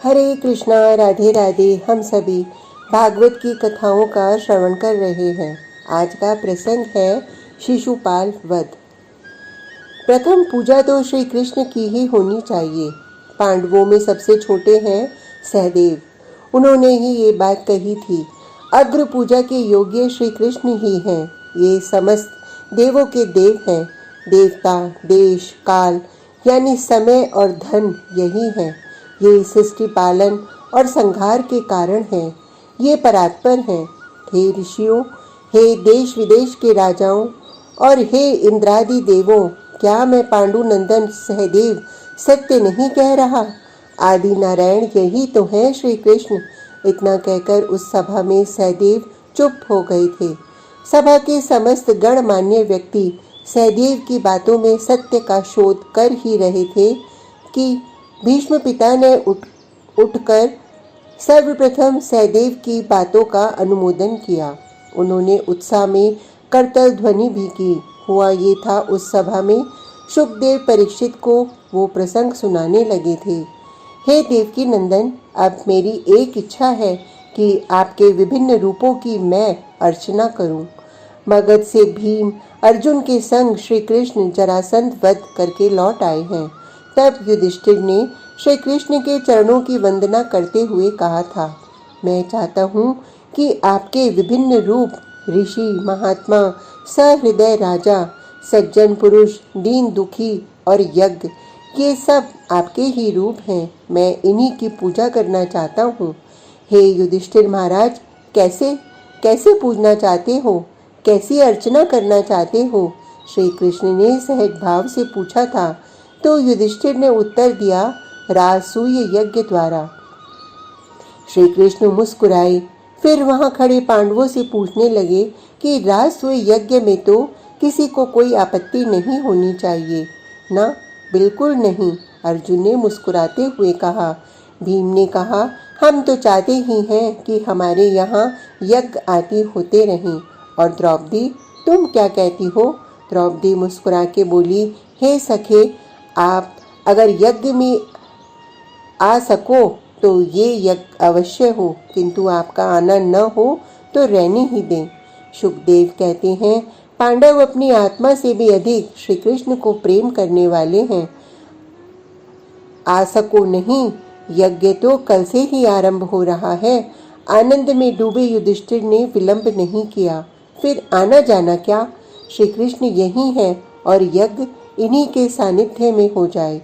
हरे कृष्णा, राधे राधे। हम सभी भागवत की कथाओं का श्रवण कर रहे हैं। आज का प्रसंग है शिशुपाल वध। प्रथम पूजा तो श्री कृष्ण की ही होनी चाहिए। पांडवों में सबसे छोटे हैं सहदेव। उन्होंने ही ये बात कही थी, अग्र पूजा के योग्य श्री कृष्ण ही हैं। ये समस्त देवों के देव हैं। देवता, देश, काल यानी समय और धन यही हैं। ये सृष्टि पालन और संहार के कारण हैं। ये परात्पर हैं। हे ऋषियों, हे देश विदेश के राजाओं और हे इंद्रादि देवों, क्या मैं पांडु नंदन सहदेव सत्य नहीं कह रहा? आदि नारायण यही तो हैं श्री कृष्ण। इतना कहकर उस सभा में सहदेव चुप हो गए थे। सभा के समस्त गणमान्य व्यक्ति सहदेव की बातों में सत्य का शोध कर ही रहे थे कि भीष्म पिता ने उठकर सर्वप्रथम सहदेव की बातों का अनुमोदन किया। उन्होंने उत्साह में करतल ध्वनि भी की। हुआ ये था, उस सभा में शुकदेव परीक्षित को वो प्रसंग सुनाने लगे थे। हे देवकी नंदन, अब मेरी एक इच्छा है कि आपके विभिन्न रूपों की मैं अर्चना करूं। मगध से भीम अर्जुन के संग श्री कृष्ण जरासंध वध करके लौट आए हैं। तब युधिष्ठिर ने श्री कृष्ण के चरणों की वंदना करते हुए कहा था, मैं चाहता हूँ कि आपके विभिन्न रूप, ऋषि, महात्मा, सहृदय राजा, सज्जन पुरुष, दीन दुखी और यज्ञ, ये सब आपके ही रूप हैं। मैं इन्हीं की पूजा करना चाहता हूँ। हे युधिष्ठिर महाराज, कैसे कैसे पूजना चाहते हो? कैसी अर्चना करना चाहते हो? श्री कृष्ण ने सहज भाव से पूछा था। तो युधिष्ठिर ने उत्तर दिया, राजसूय यज्ञ द्वारा। श्री कृष्ण मुस्कुराए। फिर वहां खड़े पांडवों से पूछने लगे कि राजसूय यज्ञ में तो किसी को कोई आपत्ति नहीं होनी चाहिए ना? बिल्कुल नहीं, अर्जुन ने मुस्कुराते हुए कहा। भीम ने कहा, हम तो चाहते ही हैं कि हमारे यहाँ यज्ञ आदि होते रहें। और द्रौपदी, तुम क्या कहती हो? द्रौपदी मुस्कुरा के बोली, हे सखे, आप अगर यज्ञ में आ सको तो ये यज्ञ अवश्य हो, किंतु आपका आना न हो तो रहने ही दें। शुकदेव कहते हैं, पांडव अपनी आत्मा से भी अधिक श्री कृष्ण को प्रेम करने वाले हैं। आ सको नहीं, यज्ञ तो कल से ही आरंभ हो रहा है। आनंद में डूबे युधिष्ठिर ने विलंब नहीं किया। फिर आना जाना क्या? श्री कृष्ण यही है और यज्ञ इन्हीं के सानिध्य में हो जाए।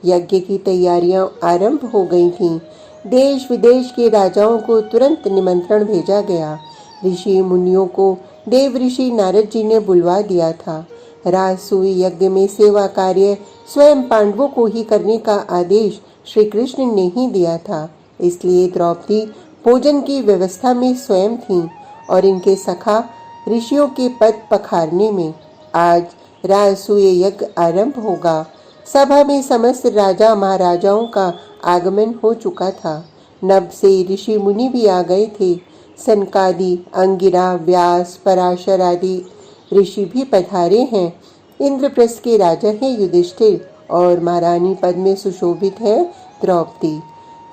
यज्ञ की तैयारियां आरंभ हो गई थीं। देश विदेश के राजाओं को तुरंत निमंत्रण भेजा गया। ऋषि मुनियों को देव ऋषि नारद जी ने बुलवा दिया था। राजसूय यज्ञ में सेवा कार्य स्वयं पांडवों को ही करने का आदेश श्री कृष्ण ने ही दिया था। इसलिए द्रौपदी भोजन की व्यवस्था में स्वयं थीं और इनके सखा ऋषियों के पद पखारने में। आज राजसूय यज्ञ आरंभ होगा। सभा में समस्त राजा महाराजाओं का आगमन हो चुका था। नभ से ऋषि मुनि भी आ गए थे। सनकादि, अंगिरा, व्यास, पराशर आदि ऋषि भी पधारे हैं। इंद्रप्रस्थ के राजा हैं युधिष्ठिर और महारानी पद में सुशोभित है द्रौपदी।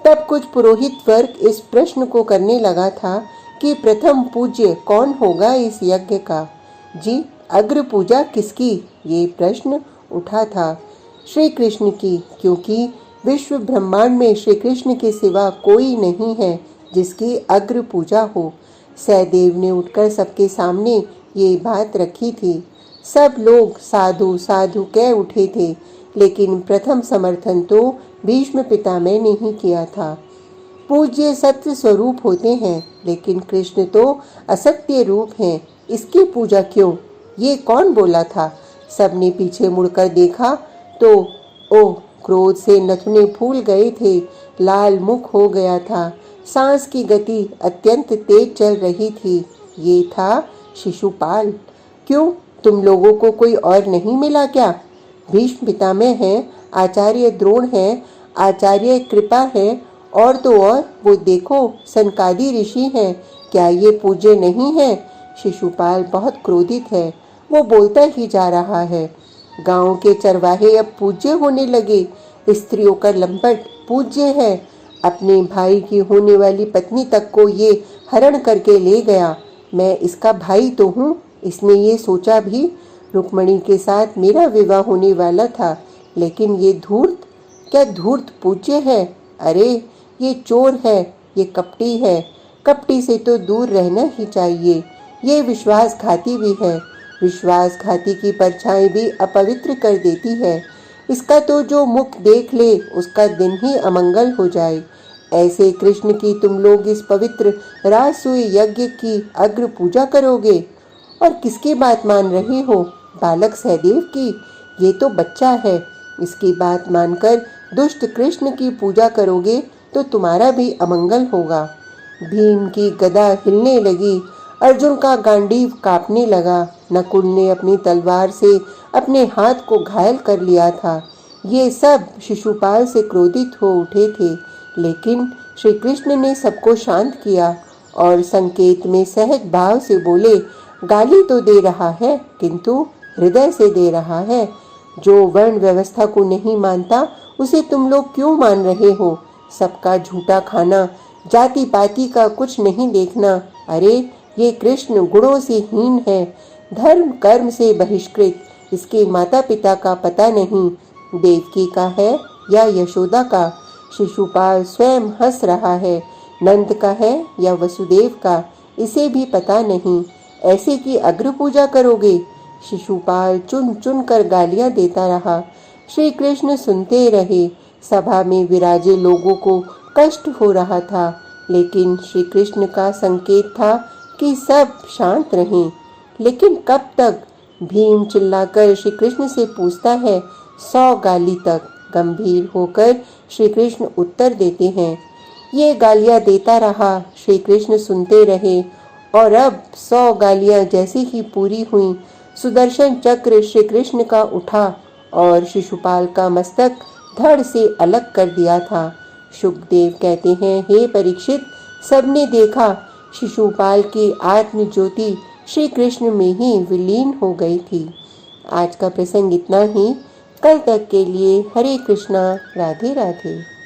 तब कुछ पुरोहित वर्ग इस प्रश्न को करने लगा था कि प्रथम पूज्य कौन होगा इस यज्ञ का? जी, अग्र पूजा किसकी? ये प्रश्न उठा था। श्री कृष्ण की, क्योंकि विश्व ब्रह्मांड में श्री कृष्ण के सिवा कोई नहीं है जिसकी अग्र पूजा हो। सहदेव ने उठकर सबके सामने ये बात रखी थी। सब लोग साधु साधु कह उठे थे, लेकिन प्रथम समर्थन तो भीष्म पितामह ने ही किया था। पूज्य सत्य स्वरूप होते हैं, लेकिन कृष्ण तो असत्य रूप हैं। इसकी पूजा क्यों? ये कौन बोला था? सबने पीछे मुड़कर देखा तो ओह, क्रोध से नथुने फूल गए थे। लाल मुख हो गया था। सांस की गति अत्यंत तेज चल रही थी। ये था शिशुपाल। क्यों, तुम लोगों को कोई और नहीं मिला क्या? भीष्म पितामह हैं, आचार्य द्रोण हैं, आचार्य कृपा है, और तो और वो देखो सनकादि ऋषि हैं। क्या ये पूज्य नहीं है? शिशुपाल बहुत क्रोधित है। वो बोलता ही जा रहा है। गांव के चरवाहे अब पूज्य होने लगे। स्त्रियों का लंपट पूज्य है। अपने भाई की होने वाली पत्नी तक को ये हरण करके ले गया। मैं इसका भाई तो हूँ, इसने ये सोचा भी। रुक्मणी के साथ मेरा विवाह होने वाला था, लेकिन ये धूर्त, क्या धूर्त पूज्य है? अरे ये चोर है, ये कपटी है। कपटी से तो दूर रहना ही चाहिए। ये विश्वासघाती भी है। विश्वासघाती की परछाई भी अपवित्र कर देती है। इसका तो जो मुख देख ले उसका दिन ही अमंगल हो जाए। ऐसे कृष्ण की तुम लोग इस पवित्र राजसूय यज्ञ की अग्र पूजा करोगे? और किसकी बात मान रहे हो? बालक सहदेव की। ये तो बच्चा है, इसकी बात मानकर दुष्ट कृष्ण की पूजा करोगे तो तुम्हारा भी अमंगल होगा। भीम की गदा हिलने लगी, अर्जुन का गांडीव कांपने लगा। नकुल ने अपनी तलवार से अपने हाथ को घायल कर लिया था। ये सब शिशुपाल से क्रोधित हो उठे थे, लेकिन श्री कृष्ण ने सबको शांत किया और संकेत में सहज भाव से बोले, गाली तो दे रहा है किंतु हृदय से दे रहा है। जो वर्ण व्यवस्था को नहीं मानता उसे तुम लोग क्यों मान रहे हो? सबका झूठा खाना, जाति पाति का कुछ नहीं देखना। अरे ये कृष्ण गुणों से हीन है, धर्म कर्म से बहिष्कृत। इसके माता पिता का पता नहीं, देवकी का है या यशोदा का। शिशुपाल स्वयं हंस रहा है, नंद का है या वसुदेव का, इसे भी पता नहीं। ऐसे की अग्र पूजा करोगे? शिशुपाल चुन चुन कर गालियां देता रहा। श्री कृष्ण सुनते रहे। सभा में विराजे लोगों को कष्ट हो रहा था, लेकिन श्री कृष्ण का संकेत था कि सब शांत रहें। लेकिन कब तक? भीम चिल्लाकर श्री कृष्ण से पूछता है, 100 गाली तक। गंभीर होकर श्री कृष्ण उत्तर देते हैं। ये गालियां देता रहा, श्री कृष्ण सुनते रहे। और अब 100 गालियां जैसे ही पूरी हुई, सुदर्शन चक्र श्री कृष्ण का उठा और शिशुपाल का मस्तक धड़ से अलग कर दिया था। शुकदेव कहते हैं, हे परीक्षित, सबने देखा शिशुपाल की आत्म ज्योति श्री कृष्ण में ही विलीन हो गई थी। आज का प्रसंग इतना ही। कल तक के लिए हरे कृष्णा, राधे राधे।